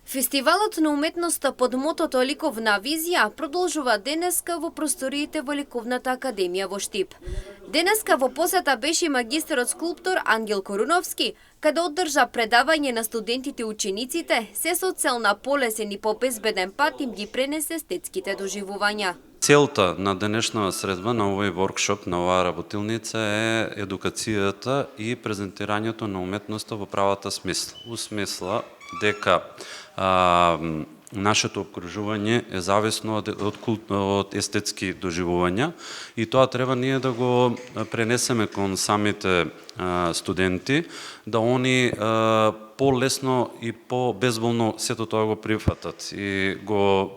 Фестивалот на уметноста под мотото Ликовна визија продолжува денеска во просториите во Ликовната академија во Штип. Денеска во посета беше магистерот скулптор Ангел Коруновски, каде одржа предавање на студентите и учениците, се со цел на полесен и побезбеден пат им ги пренесе естетските доживувања. Целта на денешната средба, на овој воркшоп, на оваа работилница е едукацијата и презентирањето на уметноста во правата смисла. У смисла дека нашето обкружување е зависно од естетски доживувања и тоа треба ние да го пренесеме кон самите студенти, да они полесно и побезволно сето тоа го прифатат и го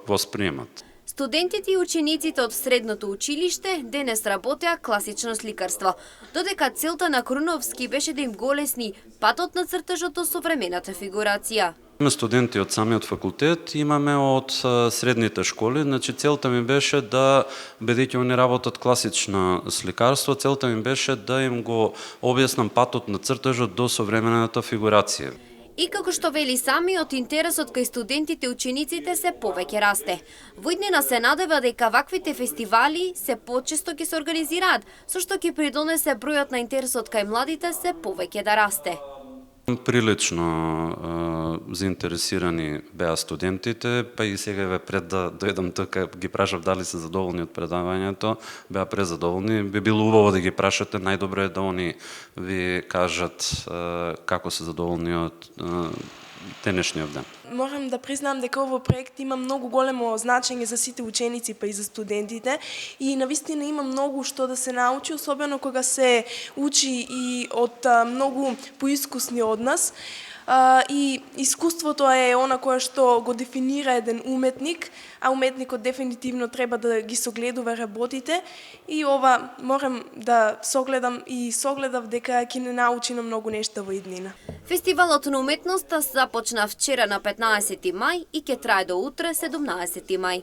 восприемат. Студентите и учениците од средното училиште денес работеа класично сликарство, додека целта на Коруновски беше да им голесни патот на цртежот до современата фигурација. Имаме студенти од самиот факултет, имаме од средните школи, значи целта ми беше да, бидејќи они работат класично сликарство, целта ми беше да им го објаснам патот на цртежот до современата фигурација. И како што вели самиот, интересот кај студентите и учениците се повеќе расте. Во иднина се надева дека ваквите фестивали се почесто ќе се организираат, со што ќе придонесе бројот на интересот кај младите се повеќе да расте. Прилично заинтересирани беа студентите, па и сега пред да дојдам тука ги прашав дали се задоволни од предавањето, беа презадоволни. Би било убаво да ги прашате, најдобро е да они ви кажат како се задоволни од денешниот ден. Морам да признам дека овој проект има многу големо значење за сите ученици, па и за студентите, и навистина има многу што да се научи, особено кога се учи и од многу поискусни од нас. И искуството е она кое што го дефинира еден уметник, а уметникот дефинитивно треба да ги согледува работите, и ова морам да согледам и согледав дека ќе не научи на многу нешта во иднина. Фестивалот на уметноста започна вчера на 15 мај и ќе трае до утре 17 мај.